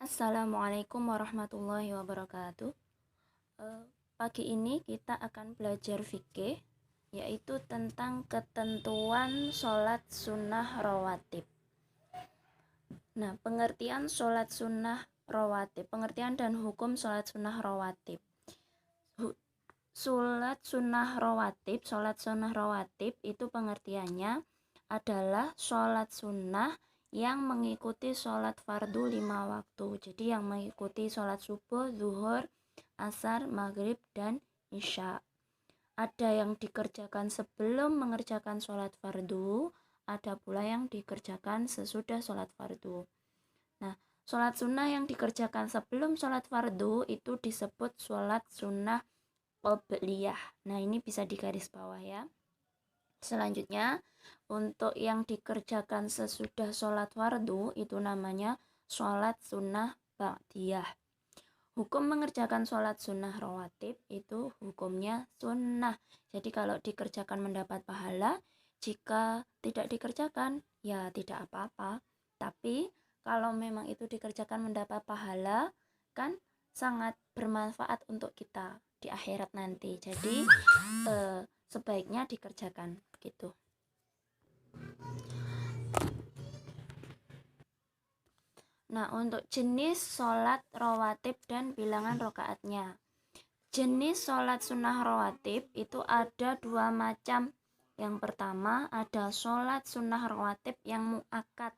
Assalamualaikum warahmatullahi wabarakatuh. Pagi ini kita akan belajar fikih, yaitu tentang ketentuan sholat sunnah rawatib. Nah, pengertian sholat sunnah rawatib, pengertian dan hukum sholat sunnah rawatib. Sholat sunnah rawatib itu pengertiannya adalah sholat sunnah yang mengikuti sholat fardu 5 waktu. Jadi yang mengikuti sholat subuh, zuhur, asar, maghrib, dan isya. Ada yang dikerjakan sebelum mengerjakan sholat fardu, ada pula yang dikerjakan sesudah sholat fardu. Nah, sholat sunnah yang dikerjakan sebelum sholat fardu itu disebut sholat sunnah qobliyah. Nah, ini bisa digaris bawah ya. Selanjutnya, untuk yang dikerjakan sesudah sholat fardu itu namanya sholat sunnah ba'diyah. Hukum mengerjakan sholat sunnah rawatib itu hukumnya sunnah. Jadi kalau dikerjakan mendapat pahala, jika tidak dikerjakan ya tidak apa-apa. Tapi kalau memang itu dikerjakan mendapat pahala, kan sangat bermanfaat untuk kita di akhirat nanti. Jadi sebaiknya dikerjakan gitu. Nah, untuk jenis sholat rawatib dan bilangan rokaatnya. Jenis sholat sunnah rawatib itu ada dua macam. Yang pertama ada sholat sunnah rawatib yang mu'akkad.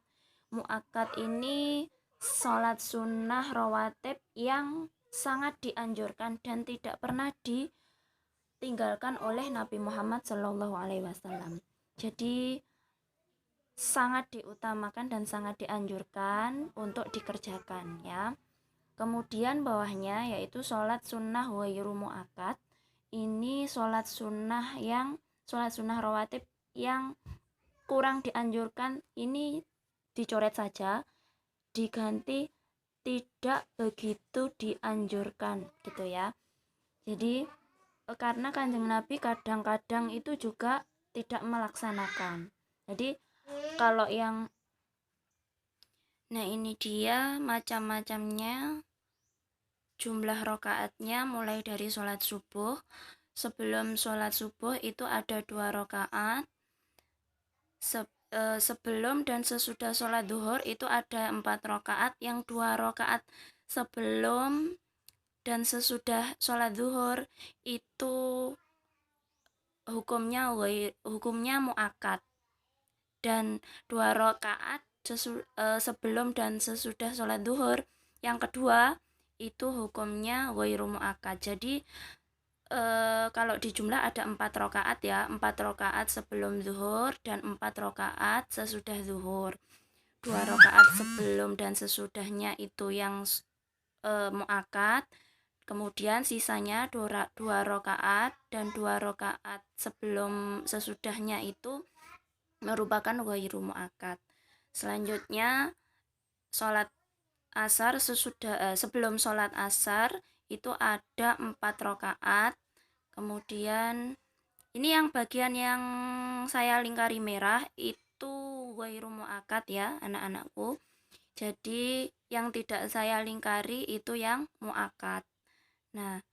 Mu'akkad ini sholat sunnah rawatib yang sangat dianjurkan dan tidak pernah ditinggalkan oleh Nabi Muhammad SAW. Jadi sangat diutamakan dan sangat dianjurkan untuk dikerjakan ya. Kemudian bawahnya yaitu sholat sunnah ghairu mu'akkad. Ini sholat sunnah rawatib yang kurang dianjurkan, ini dicoret saja, diganti tidak begitu dianjurkan gitu ya. Jadi karena Kanjeng Nabi kadang-kadang itu juga tidak melaksanakan. Jadi kalau yang ini dia macam-macamnya. Jumlah rokaatnya mulai dari sholat subuh. Sebelum sholat subuh itu ada 2 rokaat. Sebelum dan sesudah sholat duhur itu ada 4 rokaat. Yang 2 rokaat sebelum dan sesudah sholat duhur itu hukumnya mu'akkad. Dan 2 rokaat sebelum dan sesudah sholat duhur yang kedua itu hukumnya ghairu mu'akkad. Jadi kalau di jumlah ada 4 rokaat ya, 4 rokaat sebelum zuhur dan 4 rokaat sesudah zuhur. 2 rokaat sebelum dan sesudahnya itu yang mu'akkad. Kemudian sisanya 2 rokaat dan 2 rokaat sebelum sesudahnya itu merupakan ghairu mu'akkad. Selanjutnya sholat asar sebelum sholat asar itu ada 4 rokaat. Kemudian ini yang bagian yang saya lingkari merah itu ghairu mu'akkad ya anak-anakku. Jadi yang tidak saya lingkari itu yang mu'akkad. Nah,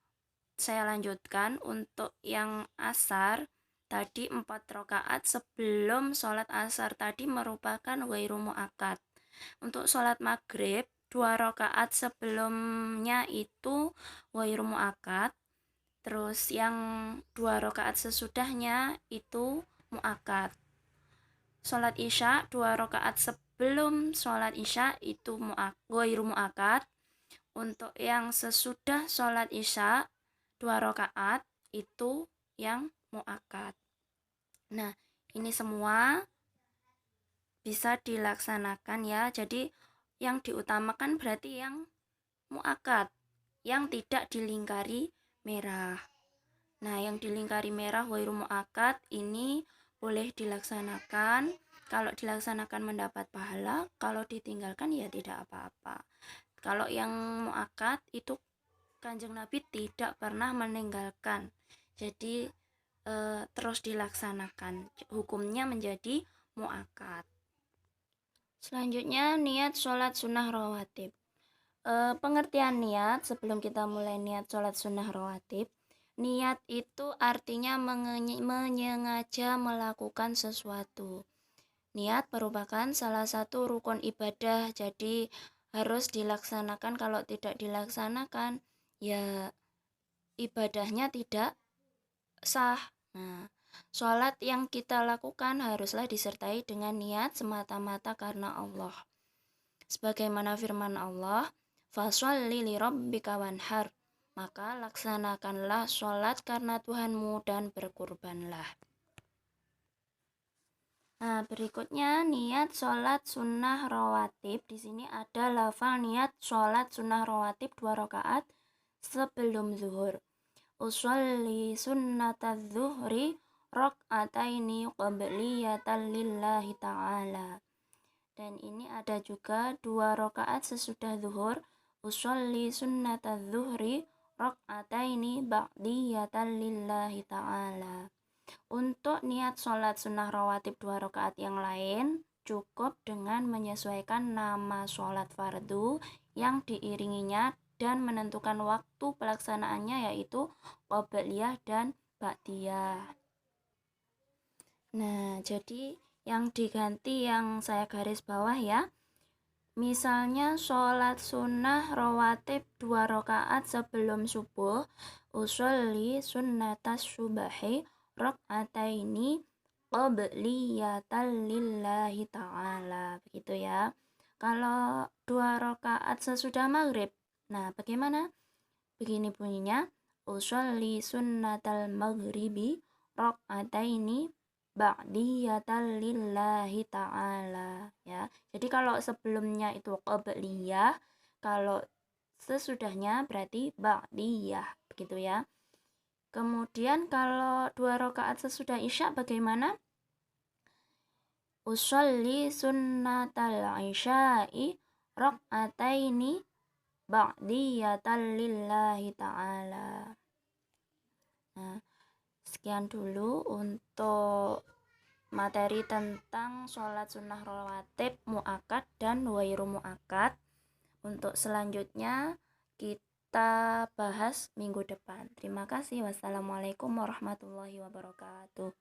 saya lanjutkan untuk yang asar. Tadi 4 rokaat sebelum sholat asar tadi merupakan ghairu mu'akkad. Untuk sholat maghrib 2 rokaat sebelumnya itu ghairu mu'akkad. Terus yang 2 rokaat sesudahnya itu mu'akkad. Sholat isya 2 rokaat sebelum sholat isya itu ghairu mu'akkad. Untuk yang sesudah sholat isya 2 rokaat itu yang mu'akkad. Nah, ini semua bisa dilaksanakan ya. Jadi yang diutamakan berarti yang mu'akkad, yang tidak dilingkari merah. Nah, yang dilingkari merah ghairu mu'akkad ini boleh dilaksanakan. Kalau dilaksanakan mendapat pahala, kalau ditinggalkan ya tidak apa-apa. Kalau yang mu'akkad itu Kanjeng Nabi tidak pernah meninggalkan. Jadi terus dilaksanakan. Hukumnya menjadi mu'akkad. Selanjutnya niat sholat sunnah rawatib. Pengertian niat sebelum kita mulai niat sholat sunnah rawatib. Niat itu artinya menyengaja melakukan sesuatu. Niat merupakan salah satu rukun ibadah, jadi harus dilaksanakan. Kalau tidak dilaksanakan, ya ibadahnya tidak sah. Nah, sholat yang kita lakukan haruslah disertai dengan niat semata-mata karena Allah. Sebagaimana firman Allah, fasholli li rabbika wanhar, maka laksanakanlah sholat karena Tuhanmu dan berkurbanlah. Nah, berikutnya niat sholat sunnah rawatib. Di sini ada lafal niat sholat sunnah rawatib 2 rakaat sebelum zuhur. Usolli sunnata zuhri rak'ataini qabliyatan lillahi ta'ala. Dan ini ada juga 2 rakaat sesudah zuhur. Usolli sunnata zuhri rak'ataini ba'diyatan lillahi ta'ala. Untuk niat sholat sunnah rawatib 2 rakaat yang lain, cukup dengan menyesuaikan nama sholat fardu yang diiringinya dan menentukan waktu pelaksanaannya, yaitu qobliyah dan ba'diyah. Nah, jadi yang diganti yang saya garis bawah ya. Misalnya sholat sunnah rawatib 2 rakaat sebelum subuh, usolli sunnatas subahi rak'ataini qabliyatan lillahi ta'ala. Begitu ya. Kalau 2 rakaat sesudah maghrib, nah bagaimana? Begini bunyinya, usolli sunnatal maghribi rak'ataini ba'diyatan lillahi ta'ala, ya. Jadi kalau sebelumnya itu qabliyah, kalau sesudahnya berarti ba'diyah, begitu ya. Kemudian kalau 2 rakaat sesudah isya bagaimana? Usolli sunnatal isya'i rak'ataini ba'diyatan lillahi ta'ala. Nah, sekian dulu untuk materi tentang sholat sunnah rawatib mu'akkad dan wairu mu'akkad. Untuk selanjutnya kita bahas minggu depan. Terima kasih. Wassalamualaikum warahmatullahi wabarakatuh.